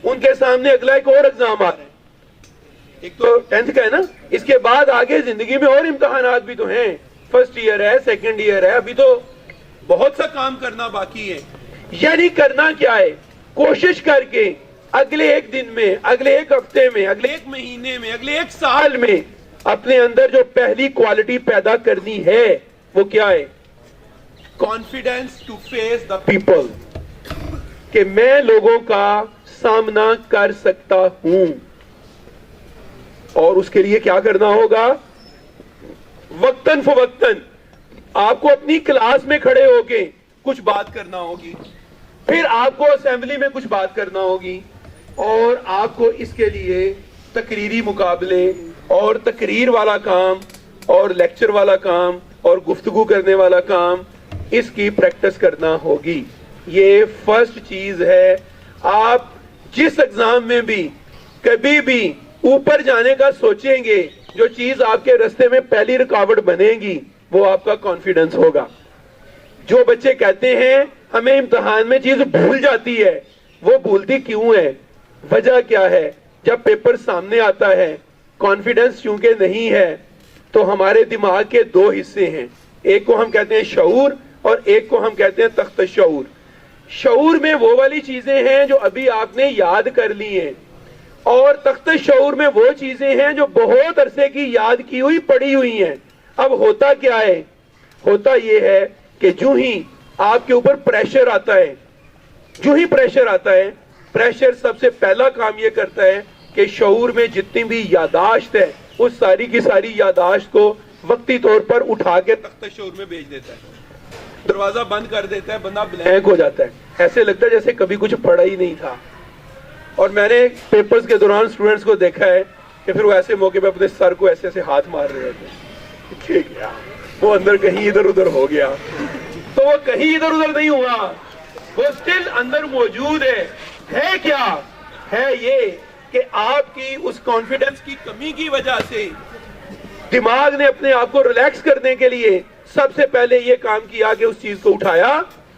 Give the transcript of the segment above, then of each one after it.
उनके सामने अगला एक और एग्जाम आ रहा है, एक तो 10th का है ना, इसके बाद आगे जिंदगी में और इम्तहानात भी तो हैं, फर्स्ट ईयर है, सेकंड ईयर है, अभी तो बहुत सा काम करना बाकी है। यानी करना क्या है, कोशिश करके अगले एक दिन में, अगले एक हफ्ते में, अगले एक महीने में, अगले एक साल में अपने अंदर जो पहली क्वालिटी पैदा करनी है वो क्या है, confidence to face the people, कि मैं लोगों का सामना कर सकता हूं। और उसके लिए क्या करना होगा, वक्तन फवक्तन आपको अपनी क्लास में खड़े होके कुछ बात करना होगी, फिर आपको असेंबली में कुछ बात करना होगी, और आपको इसके लिए तकरीरी मुकाबले और तकरीर वाला काम और लेक्चर वाला काम और गुफ्तगू करने वाला काम, इसकी प्रैक्टिस करना होगी। ये फर्स्ट चीज है। आप जिस एग्जाम में भी कभी भी ऊपर जाने का सोचेंगे, जो चीज आपके रास्ते में पहली रुकावट बनेगी वो आपका कॉन्फिडेंस होगा। जो बच्चे कहते हैं हमें इम्तिहान में चीज भूल जाती है, वो भूलती क्यों है, वजह क्या है, जब पेपर सामने आता है कॉन्फिडेंस चूंकि नहीं है तो हमारे दिमाग के दो हिस्से हैं, एक को हम कहते हैं शऊर और एक को हम कहते हैं तख्त शऊर। शऊर में वो वाली चीजें हैं जो अभी आपने याद कर ली हैं, और तख्त शऊर में वो चीजें हैं जो बहुत अरसे की याद की हुई पड़ी हुई हैं। अब होता क्या है, होता ये है कि जो ही आपके ऊपर प्रेशर आता है, जो ही प्रेशर आता है, प्रेशर सबसे पहला काम ये करता है कि शऊर में जितनी भी यादाश्त है उस सारी की सारी यादाश्त को वक्ती तौर पर उठा के तख्त शऊर में भेज देता है, दरवाजा बंद कर देता है, बंदा ब्लैंक हो जाता है, ऐसे लगता है जैसे कभी कुछ पढ़ा ही नहीं था। और मैंने पेपर्स के दौरान स्टूडेंट्स को देखा है कि फिर वो ऐसे मौके पे अपने सर को ऐसे ऐसे हाथ मार रहे थे, ठीक है वो अंदर कहीं इधर उधर हो गया, तो वो कहीं इधर उधर नहीं हुआ, वो स्टिल अंदर मौजूद है क्या, है ये कि आपकी उस कॉन्फिडेंस की कमी की वजह से दिमाग ने अपने आप को रिलैक्स करने के लिए सबसे पहले ये काम किया कि उस चीज को उठाया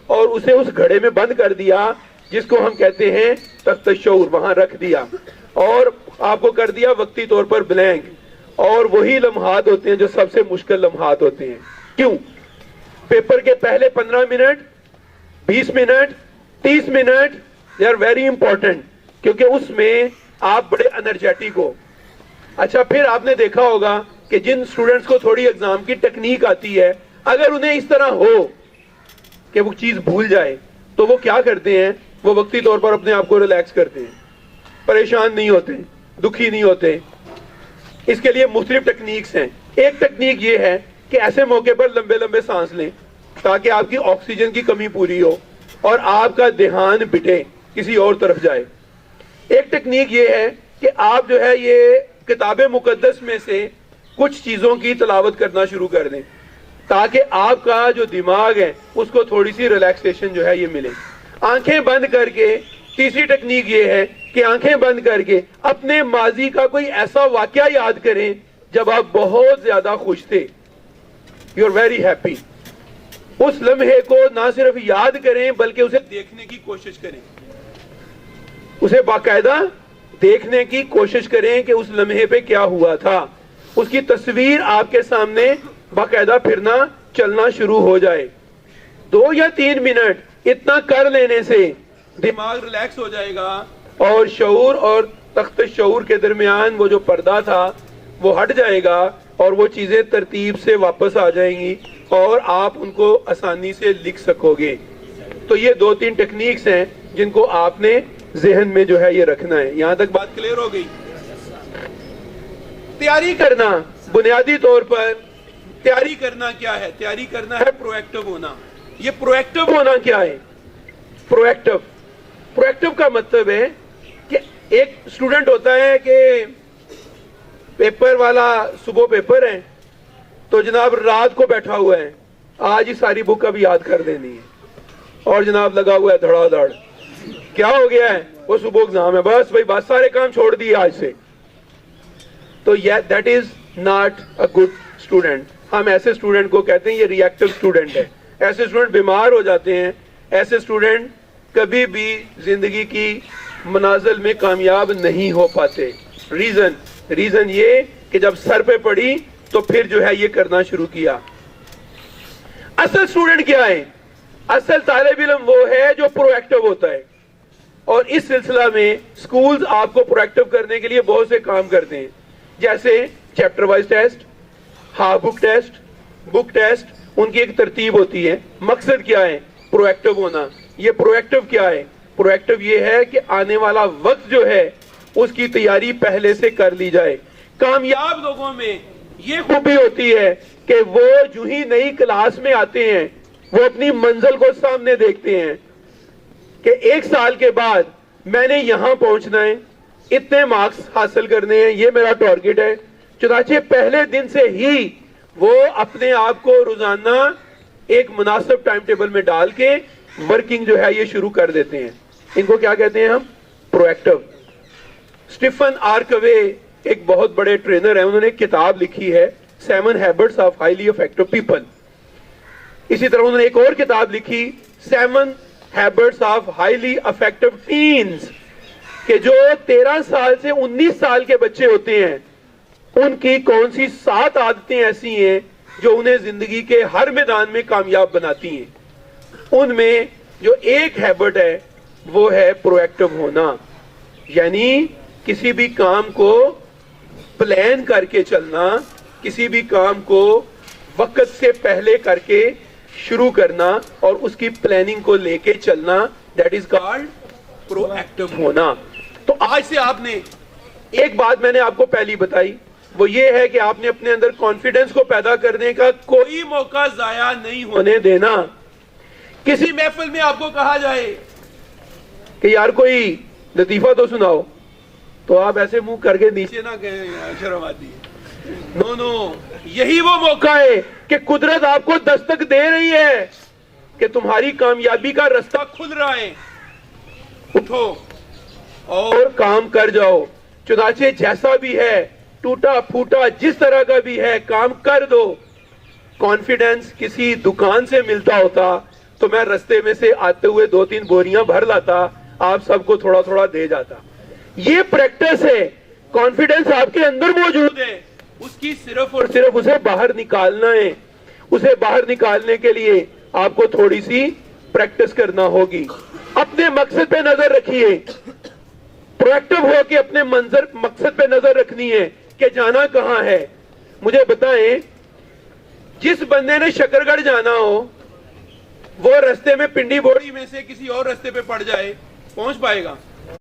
और उसे उस घड़े में बंद कर दिया जिसको हम कहते हैं तख्त शऊर, वहां रख दिया और आपको कर दिया वक्ती तौर पर ब्लैंक। और वही लम्हात होते हैं जो सबसे मुश्किल लम्हात होते हैं। क्यों? पेपर के पहले 15 minute, 20 minute, 30 minute they are very important, क्योंकि उसमें आप बड़े एनर्जेटिक हो। अच्छा, फिर आपने देखा होगा कि जिन स्टूडेंट्स को थोड़ी एग्जाम की टेक्निक आती है, अगर उन्हें इस तरह हो कि वो चीज भूल जाए तो वो क्या करते हैं, वो वक्ती तौर पर अपने आप को रिलैक्स करते हैं, परेशान नहीं होते, दुखी नहीं होते। इसके लिए मुख्तलिफ टेक्निक्स हैं। एक टेक्निक ये है कि ऐसे मौके पर लंबे लंबे सांस लें ताकि आपकी ऑक्सीजन की कमी पूरी हो और आपका ध्यान बिटे, किसी और तरफ जाए। एक टेक्निक ये है कि आप जो है ये किताब मुकद्दस में से कुछ चीजों की तिलावत करना शुरू कर दें ताकि आपका जो दिमाग है उसको थोड़ी सी रिलैक्सेशन जो है ये मिले। आंखें बंद करके, तीसरी टेक्निक ये है कि आंखें बंद करके अपने माजी का कोई ऐसा वाकया याद करें जब आप बहुत ज्यादा खुश थे, यू आर वेरी हैप्पी। उस लम्हे को ना सिर्फ याद करें बल्कि उसे देखने की कोशिश करें, उसे बाकायदा देखने की कोशिश करें कि उस लम्हे पे क्या हुआ था। उसकी तस्वीर आपके सामने बाकायदा फिरना, चलना शुरू हो जाए। 2 या 3 मिनट इतना कर लेने से दिमाग रिलैक्स हो जाएगा और शऊर और तख्त शऊर के दरमियान वो जो पर्दा था वो हट जाएगा और वो चीजें तरतीब से वापस आ जाएंगी और आप उनको आसानी से लिख सकोगे। तो ये 2-3 टेक्निक्स हैं जिनको आपने जहन में जो है ये रखना है। यहां तक बात क्लियर हो गई? तैयारी करना, बुनियादी तौर पर तैयारी करना क्या है? तैयारी करना है प्रोएक्टिव होना। ये प्रोएक्टिव होना क्या है? प्रोएक्टिव का मतलब है कि एक स्टूडेंट होता है कि पेपर वाला सुबह पेपर है तो जनाब रात को बैठा हुआ है, आज ही सारी बुक अब याद कर देनी है और जनाब लगा हुआ है धड़ाधड़। क्या हो गया है? वो सुबह एग्जाम है, बस भाई बस सारे काम छोड़ दिए आज से। तो that is not a good student. हम ऐसे स्टूडेंट को कहते हैं ये रिएक्टिव स्टूडेंट है। ऐसे स्टूडेंट बीमार हो जाते हैं, ऐसे स्टूडेंट कभी भी जिंदगी की मनाजिल में कामयाब नहीं हो पाते। रीजन ये कि जब सर पे पड़ी तो फिर जो है ये करना शुरू किया। असल स्टूडेंट क्या है? असल तालिब इल्म वो है जो प्रोएक्टिव होता है, और इस सिलसिला में स्कूल्स आपको प्रोएक्टिव करने के लिए बहुत से काम करते हैं, जैसे chapter wise test, half book test, उनकी एक तरतीब होती है। मकसद क्या है? प्रोएक्टिव होना। ये प्रोएक्टिव क्या है? प्रोएक्टिव ये है कि आने वाला वक्त जो है उसकी तैयारी पहले से कर ली जाए। कामयाब लोगों में ये खूबी होती है कि वो जो ही नई क्लास में आते हैं वो अपनी मंजिल को सामने देखते हैं कि 1 साल के बाद मैंने यहां पहुंचना है, इतने मार्क्स हासिल करने हैं, ये मेरा टारगेट है। चुनाचे पहले दिन से ही वो अपने आप को रोजाना एक मुनासिब टाइम टेबल में डाल के वर्किंग जो है ये शुरू कर देते हैं। इनको क्या कहते हैं हम? प्रोएक्टिव। स्टीफन आर कवे एक बहुत बड़े ट्रेनर है, उन्होंने एक किताब लिखी है 7 habits of highly effective people. इसी तरह उन्होंने एक और किताब लिखी 7 habits of highly effective teens, कि जो 13 साल से 19 साल के बच्चे होते हैं उनकी कौन सी 7 आदतें ऐसी हैं जो उन्हें जिंदगी के हर मैदान में कामयाब बनाती हैं। उनमें जो एक हैबिट है वो है प्रोएक्टिव होना, यानी किसी भी काम को प्लान करके चलना, किसी भी काम को वक्त से पहले करके शुरू करना और उसकी प्लानिंग को लेके चलना, दैट इज कॉल्ड प्रोएक्टिव होना। तो आज से आपने एक बात मैंने आपको पहली बताई, वो ये है कि आपने अपने अंदर कॉन्फिडेंस को पैदा करने का कोई मौका जाया नहीं होने देना। किसी महफिल में आपको कहा जाए कि यार कोई लतीफा तो सुनाओ, तो आप ऐसे मुंह करके नीचे ना कहें शर्म आती है। नो, यही वो मौका है कि कुदरत आपको दस्तक दे रही है कि तुम्हारी कामयाबी का रास्ता खुल रहा है, उठो और काम कर जाओ। चुनाचे जैसा भी है, टूटा फूटा जिस तरह का भी है, काम कर दो। कॉन्फिडेंस किसी दुकान से मिलता होता तो मैं रास्ते में से आते हुए 2-3 बोरियां भर लाता, आप सबको थोड़ा थोड़ा दे जाता। ये प्रैक्टिस है। कॉन्फिडेंस आपके अंदर मौजूद है, उसकी सिर्फ और सिर्फ उसे बाहर निकालना है। उसे बाहर निकालने के लिए आपको थोड़ी सी प्रैक्टिस करना होगी। अपने मकसद पे नजर रखिए, प्रोएक्टिव हो के अपने मकसद पे नजर रखनी है कि जाना कहां है। मुझे बताएं, जिस बंदे ने शकरगढ़ जाना हो वो रास्ते में पिंडी बोड़ी में से किसी और रास्ते पे पड़ जाए, पहुंच पाएगा?